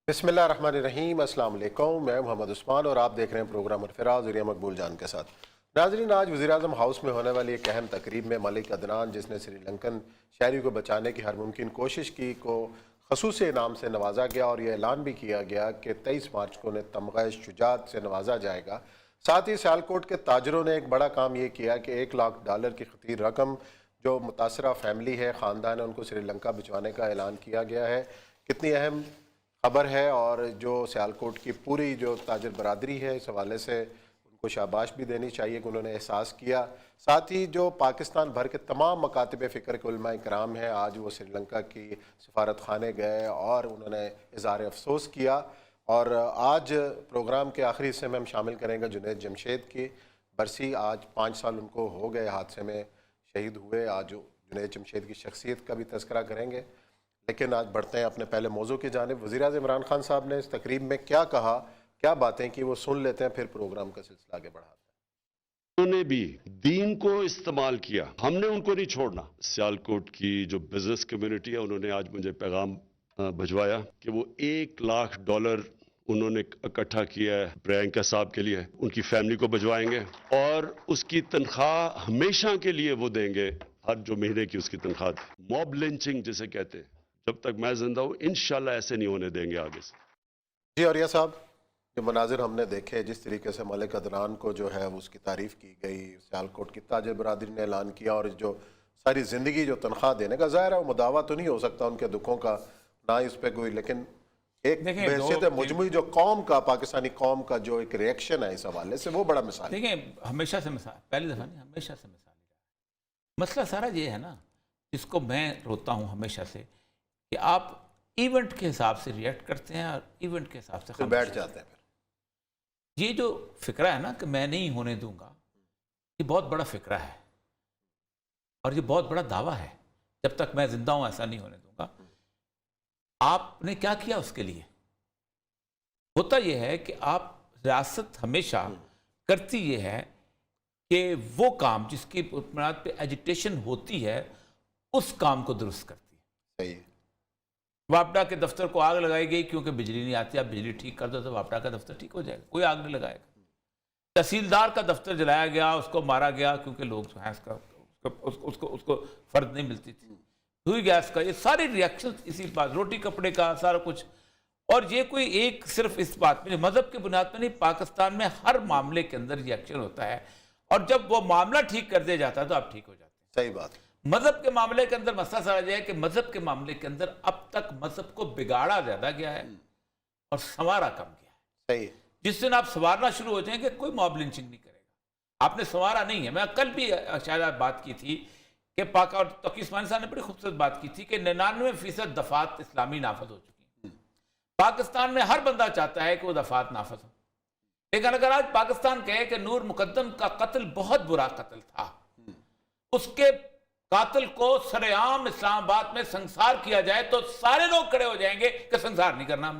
बिस्मिल्लाहिर्रहमानिर्रहीम। अस्सलाम वालेकुम। मैं मोहम्मद उस्मान और आप देख रहे हैं प्रोग्राम अरफराज और मकबूल जान के साथ। नाज़रीन, आज वज़ीर-ए-आज़म हाउस में होने वाली एक अहम तकरीब में मलिक अदनान, जिसने श्रीलंकन शहरी को बचाने की हर मुमकिन कोशिश की, को ख़ुसूसी इनाम से नवाजा गया और यह ऐलान भी किया गया कि 23 मार्च को उन्हें तमग़े शुजाअत से नवाजा जाएगा। साथ ही सियालकोट के ताजरों ने एक बड़ा काम ये किया कि $1 लाख की खतीर रकम जो मुतासरा फैमिली है, ख़ानदान है, उनको श्रीलंका भिजवाने का ऐलान किया गया है। कितनी अहम खबर है और जो सियालकोट की पूरी जो ताजर बरादरी है, इस हवाले से उनको शाबाश भी देनी चाहिए कि उन्होंने एहसास किया। साथ ही जो पाकिस्तान भर के तमाम मकातिब फ़िक्र के उलमा इकराम हैं, आज वो श्रीलंका की सफारत खाने गए और उन्होंने इज़हार अफसोस किया। और आज प्रोग्राम के आखिरी हिस्से में हम शामिल करेंगे जुनैद जमशेद की बरसी। आज 5 साल उनको हो गए, हादसे में शहीद हुए। आज जुनैद जमशेद की शख्सियत का भी तज़किरा करेंगे, लेकिन आज बढ़ते हैं अपने पहले मौजू की जानिब। वज़ीर-ए-आज़म इमरान खान साहब ने इस तकरीब में क्या कहा, क्या बातें की, वो सुन लेते हैं, फिर प्रोग्राम का सिलसिला आगे बढ़ाते हैं। उन्होंने भी दीन को इस्तेमाल किया, हमने उनको नहीं छोड़ना। सियालकोट की जो बिजनेस कम्युनिटी है, उन्होंने आज मुझे पैगाम भिजवाया कि वो $1 लाख उन्होंने इकट्ठा किया है प्रियंका साहब के लिए, उनकी फैमिली को भिजवाएंगे और उसकी तनख्वाह हमेशा के लिए वो देंगे। हर जो महीने की उसकी तनख्वाह थी। मॉब लिंचिंग जिसे कहते हैं, जब तक मैं जिंदा हूं इंशाल्लाह ऐसे नहीं होने देंगे आगे से। जी औरिया साहब, जो मनाजिर हमने देखे, जिस तरीके से मलिक अदनान को जो है उसकी तारीफ़ की गई, सियालकोट की ताजर बरादरी ने ऐलान किया, और जो सारी ज़िंदगी जो तनख्वाह देने का, ज़ाहिर है वो मुदावा तो नहीं हो सकता उनके दुखों का, ना ही उस पर कोई, लेकिन एक बहसीत मुजमुई जो कौम का, पाकिस्तानी कौम का जो एक रिएक्शन है इस हवाले से, वो बड़ा मिसाल है। देखिए, हमेशा से मिसाल, पहली दफ़ा नहीं, हमेशा से मिसाल। मसला सारा ये है ना, जिसको मैं रोता हूँ हमेशा से, कि आप इवेंट के हिसाब से रिएक्ट करते हैं और इवेंट के हिसाब से बैठ जाते हैं। फिर ये जो फिक्रा है ना कि मैं नहीं होने दूंगा, ये बहुत बड़ा फिक्रा है और ये बहुत बड़ा दावा है। जब तक मैं जिंदा हूं ऐसा नहीं होने दूंगा। आपने क्या किया उसके लिए? होता यह है कि आप, रियासत हमेशा करती ये है कि वो काम जिसकी बुनियाद पे एजिटेशन होती है, उस काम को दुरुस्त करती है। सही। वापडा के दफ्तर को आग लगाई गई क्योंकि बिजली नहीं आती, आप बिजली ठीक कर दो तो वापडा का दफ्तर ठीक हो जाएगा, कोई आग नहीं लगाएगा। तहसीलदार का दफ्तर जलाया गया, उसको मारा गया क्योंकि लोग जो है उसको फर्द नहीं मिलती थी। हुई गैस का, ये सारे रिएक्शन इसी बात, रोटी कपड़े का सारा कुछ। और ये कोई एक सिर्फ इस बात में, मजहब की बुनियाद पर नहीं, पाकिस्तान में हर मामले के अंदर रिएक्शन होता है और जब वो मामला ठीक कर दिया जाता है तो आप ठीक हो जाते हैं। सही बात। मजहब के मामले के अंदर मसला सारा यह है कि मजहब के मामले के अंदर अब तक मजहब को बिगाड़ा ज्यादा गया है और संवारा कम गया है। सही। जिस दिन आप संवारना शुरू हो जाएंगे, कोई मॉब लिंचिंग नहीं करेगा। आपने संवारा नहीं है। मैं कल भी शायद बात की थी कि पाक, और तकी उस्मानी साहब ने बड़ी खूबसूरत बात की थी कि 99% दफात इस्लामी नाफज हो चुकी हैं। पाकिस्तान में हर बंदा चाहता है कि वो दफात नाफज हो, लेकिन अगर आज पाकिस्तान कहे कि नूर मुकद्दम का कत्ल बहुत बुरा कत्ल था, उसके कातिल को सरेआम इस्लामाबाद में संसार किया जाए तो सारे लोग खड़े हो जाएंगे कि संसार नहीं करना।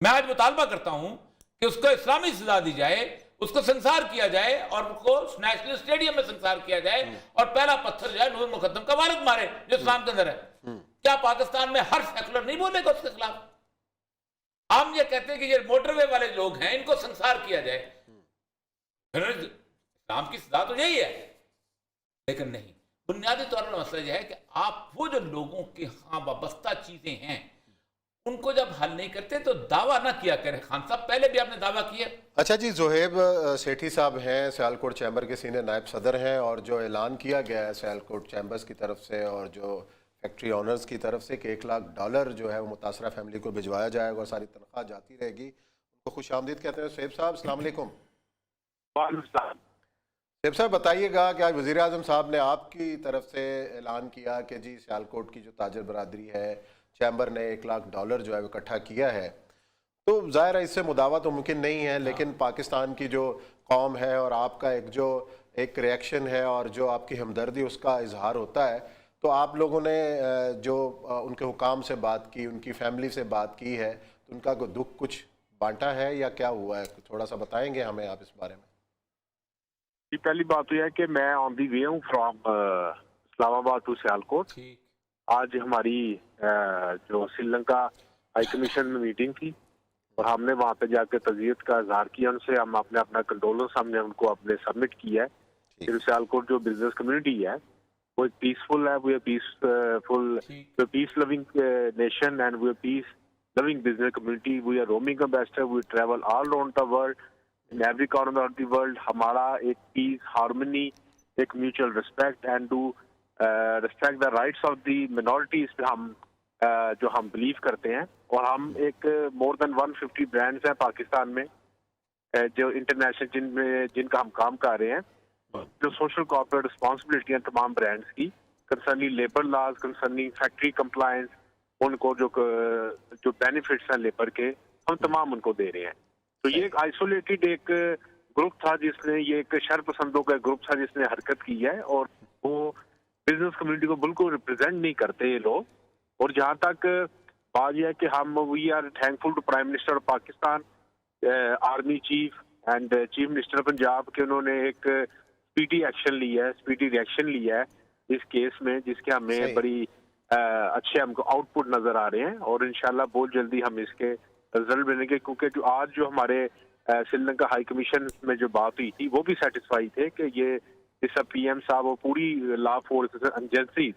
मैं आज मुतालबा करता हूं कि उसको इस्लामी सजा दी जाए, उसको संसार किया जाए और उसको नेशनल स्टेडियम में संसार किया जाए और पहला पत्थर जो है नूर मुकद्दम का वारिद मारे जो इस्लाम के अंदर है। क्या पाकिस्तान में हर सेकुलर नहीं बोलेगा उसके खिलाफ? हम ये कहते हैं कि ये मोटरवे वाले लोग हैं, इनको संसार किया जाए। इस्लाम की सजा तो यही है, लेकिन नहीं। बुनियादी तौर पर मसला यह है कि आप वो जो लोगों के हाँ वाबस्ता चीजें हैं उनको जब हल नहीं करते तो दावा ना किया करें। खान साहब, पहले भी आपने दावा किया। अच्छा जी, ज़ोहेब सेठी साहब हैं, सियालकोट चैम्बर के सीनियर नायब सदर हैं, और जो ऐलान किया गया है सियालकोट चैम्बर्स की तरफ से और जो फैक्ट्री ऑनर्स की तरफ से कि $1 लाख जो है वो मुतासरा फैमिली को भिजवाया जाएगा और सारी तनख्वाह जाती रहेगी, उनको खुश आमदीद कहते हैं। ज़ोहेब साहब, अस्सलाम वालेकुम। ज़ोहेब साहब, बताइएगा कि आज वज़ीर-ए-आज़म साहब ने आपकी तरफ से ऐलान किया कि जी सियालकोट की जो ताजर बरादरी है, चैम्बर ने $1 लाख जो है वो इकट्ठा किया है, तो ज़ाहिर है इससे मुदावा तो मुमकिन नहीं है, लेकिन पाकिस्तान की जो कौम है और आपका एक रिएक्शन है और जो आपकी हमदर्दी उसका इजहार होता है, तो आप लोगों ने जो उनके हुकाम से बात की, उनकी फैमिली से बात की है, तो उनका कोई दुख कुछ बांटा है या क्या हुआ है? थोड़ा सा बताएंगे हमें आप इस बारे में। जी, पहली बात तो यह है कि मैं ऑन दी वे हूँ फ्रॉम इस्लामाबाद टू सियालकोट। आज हमारी जो श्रीलंका हाई कमीशन में मीटिंग थी और हमने वहाँ पे जाकर तज़ियत का इजहार किया उनसे, हम अपने अपना कंडोलेंस हमने उनको अपने सबमिट किया है। फिर सियालकोट जो बिजनेस कम्युनिटी है वो एक पीसफुल है, वो peaceful peace loving nation and वो peace loving business community. We are roaming ambassador, we travel all around the world, in every corner of the world. हमारा एक पीस, हार्मनी, एक mutual respect and to respect the rights of the minorities पे हम जो हम believe करते हैं। और हम एक मोर देन 150 ब्रांड्स हैं पाकिस्तान में जो इंटरनेशनल जिनका हम काम कर रहे हैं, जो सोशल कॉर्पोरेट रिस्पॉन्सिबिलिटी हैं तमाम ब्रांड्स की, concerning labour laws, concerning factory compliance, उनको जो बेनिफिट्स हैं लेबर के, हम तमाम उनको दे रहे हैं। तो ये एक आइसोलेटेड एक ग्रुप था जिसने, ये एक शरपसंदों का ग्रुप था जिसने हरकत की है और वो बिजनेस कम्युनिटी को बिल्कुल रिप्रेजेंट नहीं करते ये लोग। और जहाँ तक बात यह है कि हम we are thankful to prime minister of Pakistan, army chief and chief minister Punjab के उन्होंने एक स्पीडी एक्शन लिया है, स्पीडी रिएक्शन लिया है इस केस में, जिसके हमें बड़ी अच्छे हमको आउटपुट नजर आ रहे हैं और इंशाल्लाह बहुत जल्दी हम इसके रिजल्ट मिलेंगे। क्योंकि जो आज जो हमारे श्रीलंका हाई कमीशन में जो बात हुई थी वो भी सेटिस्फाई थे कि ये इस पीएम साहब और पूरी लॉ फोर्स एजेंसी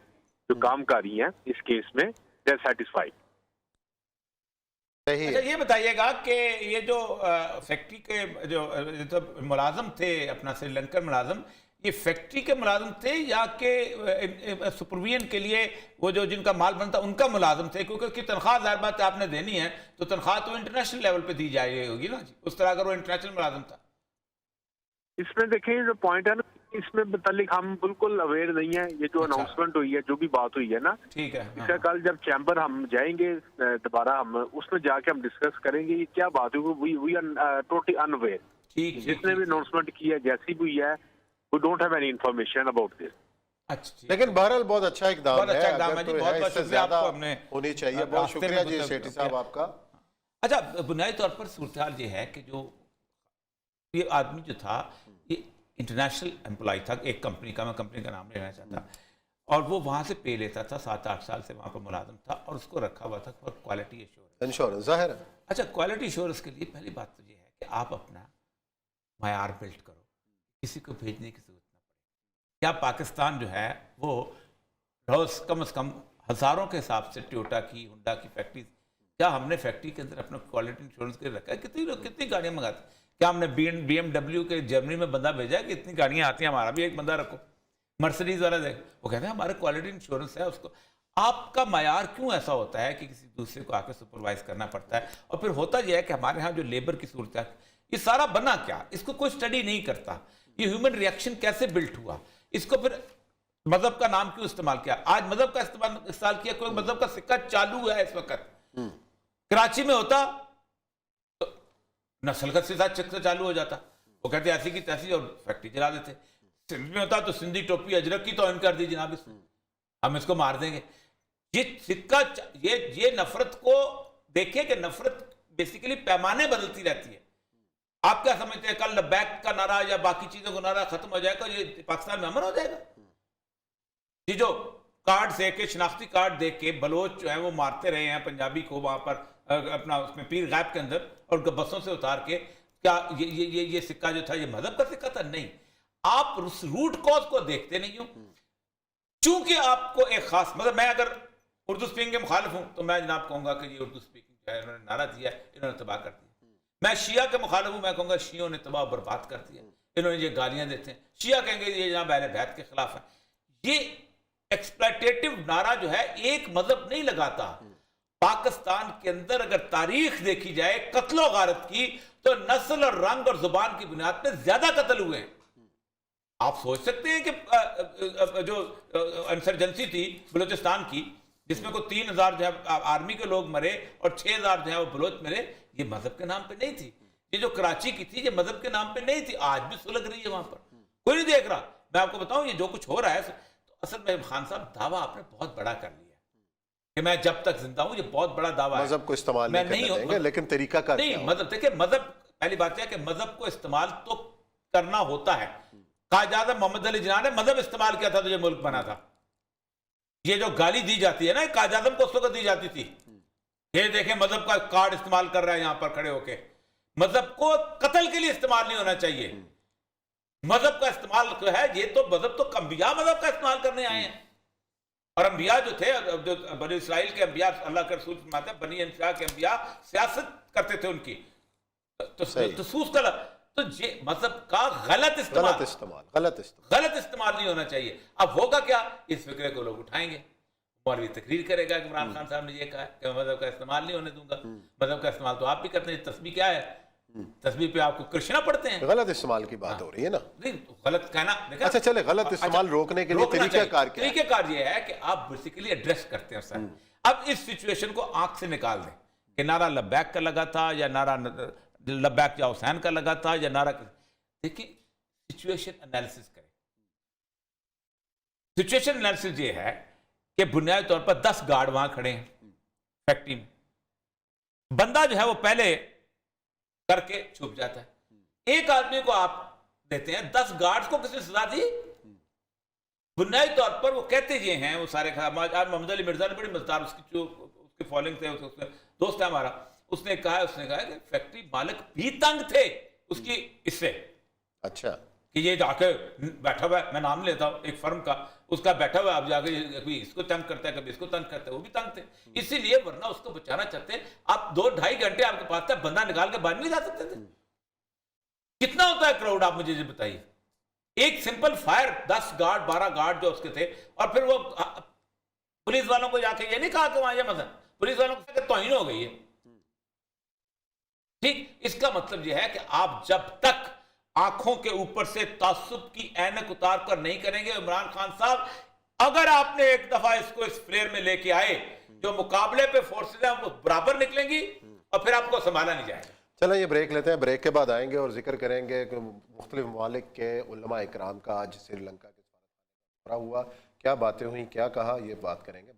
जो काम कर रही हैं इस केस में, दे आर सेटिस्फाइड। अच्छा ये बताइएगा कि ये जो फैक्ट्री के जो तो मुलाजम थे अपना श्रीलंकन मुलाजम, ये फैक्ट्री के मुलाजम थे या के सुपरविजन के लिए वो जो जिनका माल बनता उनका मुलाजम थे? क्योंकि उसकी तनख्वाह ज़ाहिर बात है आपने देनी है तो तनख्वाह तो इंटरनेशनल लेवल पे दी जा रही होगी ना जी, उस तरह अगर वो इंटरनेशनल मुलाजम था। इसमें देखें जो पॉइंट है ना, इसमें मुतालिक हम बिल्कुल अवेयर नहीं है। ये जो अनाउंसमेंट हुई है, जो भी बात हुई है ना, ठीक है, इसका कल जब चैम्बर हम जाएंगे दोबारा, हम उसमें जाके हम डिस्कस करेंगे ये क्या बात हुई। We are totally unaware. जिसने भी अनाउंसमेंट की है, जैसी भी है, we don't have any information about this. अच्छा, लेकिन बहरहाल बहुत अच्छा इकदाम है, अच्छा अगर जी, तो बहुत है, बहुत इससे शुक्रिया ज्यादा आपको हमने होनी चाहिए। बहुत शुक्रिया जी शेट्टी साहब आपका। अच्छा, बुनियादी तौर पर सूरत ये है कि जो ये आदमी जो था ये इंटरनेशनल एम्प्लॉय था एक कंपनी का, मैं कंपनी का नाम लेना चाहता, और वो वहाँ से पे लेता था, 7-8 साल से वहाँ पर मुलाजिम था और उसको रखा हुआ था फॉर क्वालिटी इंश्योरेंस। जाहिर है। अच्छा, क्वालिटी इंश्योरेंस के लिए पहली बात तो ये है कि आप अपना मायार बिल्ड करो, किसी को भेजने की जरूरत ना पड़े। क्या पाकिस्तान जो है वो रोज़ कम से कम हज़ारों के हिसाब से टोयोटा की, होंडा की फैक्ट्री, क्या हमने फैक्ट्री के अंदर अपना क्वालिटी इंश्योरेंस के रखा है? कितनी लोग कितनी गाड़ियाँ मंगाते? क्या हमने BMW के जर्मनी में बंदा भेजा है कि इतनी गाड़ियाँ आती हैं, हमारा भी एक बंदा रखो? मर्सिडीज वाला देख, वो कहते हैं हमारे क्वालिटी इंश्योरेंस है उसको। आपका मायार क्यों ऐसा होता है कि किसी दूसरे को आकर सुपरवाइज करना पड़ता है? और फिर होता यह है कि हमारे यहाँ जो लेबर की सूरत है, ये सारा बना क्या, इसको कोई स्टडी नहीं करता। ये ह्यूमन रिएक्शन कैसे बिल्ट हुआ, इसको फिर मजहब का नाम क्यों इस्तेमाल किया? आज मजहब का इस्तेमाल किया, कोई मजहब का सिक्का चालू है इस वक्त। कराची में होता तो नस्लगत से चक्कर चालू हो जाता, वो कहते ऐसी की तैसी और फैक्ट्री चला देते। सिंध में होता तो सिंधी टोपी अजरक की तौहीन कर दी जनाब, हम इसको मार देंगे। ये सिक्का, ये नफरत को देखे कि नफरत बेसिकली पैमाने बदलती रहती है। आप क्या समझते हैं कल लब्बैक का नारा या बाकी चीजों का नारा खत्म हो जाएगा, ये पाकिस्तान में अमन हो जाएगा? ये जो कार्ड से के शनाख्ती कार्ड देख के बलोच जो है वो मारते रहे हैं पंजाबी को वहां पर अपना उसमें पीर गैप के अंदर और बसों से उतार के, क्या ये सिक्का जो था ये मजहब का सिक्का था? नहीं। आप उस रूट कॉज को देखते नहीं हो। चूंकि आपको एक खास, मतलब मैं अगर उर्दू स्पीकिंग के मुखालिफ हूं तो मैं जनाब कहूंगा कि ये उर्दू स्पीकिंग जो है इन्होंने नारा दिया है, इन्होंने तबाह कर दिया। मैं शिया के मुखालिफ हूं, मैं कहूंगा शियों ने तबाह बर्बाद कर दिया, इन्होंने ये गालियां देते हैं। शिया कहेंगे ये जनाब अहले बैत के खिलाफ है। ये एक्सप्लॉयटेटिव नारा जो है एक मजहब नहीं लगाता। पाकिस्तान के अंदर अगर तारीख देखी जाए कत्लो गारत की, तो नस्ल और रंग और जुबान की बुनियाद पर ज्यादा कत्ल हुए हैं। आप सोच सकते हैं कि जो इंसर्जेंसी थी बलूचिस्तान की, जिसमें को 3000 जो है आर्मी के लोग मरे और 6000 जो है वो बलोच मरे, ये मजहब के नाम पे नहीं थी। ये जो कराची की थी ये मजहब के नाम पे नहीं थी। आज भी सुलग रही है वहां पर, कोई नहीं देख रहा। मैं आपको बताऊं ये जो कुछ हो रहा है, तो असल में खान साहब दावा आपने बहुत बड़ा कर लिया कि मैं जब तक जिंदा हूं, ये बहुत बड़ा दावा है। मजहब को इस्तेमाल नहीं करने देंगे, लेकिन तरीका का नहीं, मजहब देखिए, मजहब पहली बात है कि मजहब को इस्तेमाल तो करना होता है। कायद-ए-आज़म मोहम्मद अली जिन्ना ने मजहब इस्तेमाल किया था तो ये मुल्क बना था। ये जो गाली दी जाती है ना कायद-ए-आज़म को उस वक्त दी जाती थी یہ دیکھیں مذہب کا کارڈ استعمال کر رہا ہے یہاں پر کھڑے ہو کے. مذہب کو قتل کے لیے استعمال نہیں ہونا چاہیے. مذہب کا استعمال ہے, یہ تو مذہب تو انبیاء مذہب کا استعمال کرنے آئے ہیں. اور انبیاء جو تھے, جو بنی اسرائیل کے انبیاء, اللہ کے رسول فرماتے ہیں بنی اسرائیل کے انبیاء سیاست کرتے تھے ان کی, تسوس کا, تو یہ مذہب کا غلط استعمال نہیں ہونا چاہیے. اب ہوگا کیا, اس فکرے کو لوگ اٹھائیں گے, مولوی تقریر کرے گا کہ عمران خان صاحب نے یہ کہا ہے کہ میں مذہب کا استعمال نہیں ہونے دوں گا. مذہب کا استعمال تو آپ بھی کرتے ہیں. تسبیح کیا ہے, تسبیح پہ آپ کو کرشنا پڑھتے ہیں. غلط استعمال کی بات ہو رہی ہے نا. نہیں غلط کہنا, اچھا چلے, غلط استعمال روکنے کے لیے طریقہ کار کیا ہے؟ طریقہ کار یہ ہے کہ آپ بیسیکلی ایڈریس کرتے ہیں سر. اب اس سچویشن کو آنکھ سے نکال دیں کہ نعرہ لبیک کا لگا تھا یا نعرہ لبیک یا حسین کا لگا تھا یا نعرہ, دیکھیں سچویشن انالیسس کریں. سچویشن انالیسس یہ ہے کہ بنیادی طور پر 10 گارڈ وہاں کھڑے ہیں فیکٹری میں. بندہ جو ہے وہ پہلے کر کے چھپ جاتا ہے. ایک آدمی کو آپ دیتے ہیں, 10 گارڈز کو کس نے سزا دی؟ بنیادی طور پر وہ کہتے یہ ہیں, وہ سارے آج محمد علی مرزا نے بڑی مزدار, اس کی فالوئنگ تھے, دوست ہے ہمارا, اس نے کہا کہ فیکٹری مالک بھی تنگ تھے اس کی اس سے. اچھا, کہ یہ جا کے بیٹھا ہوا ہے, میں نام لیتا ہوں ایک فرم کا, اس کا بیٹھا ہوا ہے, آپ جا کے کبھی اس کو تنگ کرتا ہے کبھی اس کو تنگ کرتا ہے, وہ بھی تنگ تھے. اسی لیے ورنہ اس کو بچانا چاہتے ہیں آپ 2-2.5 گھنٹے آپ کے پاس تھا, بندہ نکال کے باہر نہیں جا سکتے تھے. کتنا ہوتا ہے کراؤڈ, آپ مجھے بتائیے. ایک سمپل فائر 10 گارڈ 12 گارڈ جو اس کے تھے, اور پھر وہ پولیس والوں کو جا کے یہ نہیں کہا کہ وہاں یہ مثلا پولیس والوں کو توہین ہو گئی ہے. ٹھیک, اس کا مطلب یہ ہے کہ آپ جب تک آنکھوں کے اوپر سے تعصب کی اینک اتار کر نہیں کریں گے. عمران خان صاحب, اگر آپ نے ایک دفعہ اس کو اس فلیر میں لے کے آئے, جو مقابلے پہ فورسز ہیں وہ برابر نکلیں گی اور پھر آپ کو سنبھالا نہیں جائے گا. چلیں یہ بریک لیتے ہیں, بریک کے بعد آئیں گے اور ذکر کریں گے کہ مختلف ممالک کے علماء اکرام کا آج سری لنکا کے سفارتخانے میں ہوا, کیا باتیں ہوئیں, کیا کہا, یہ بات کریں گے.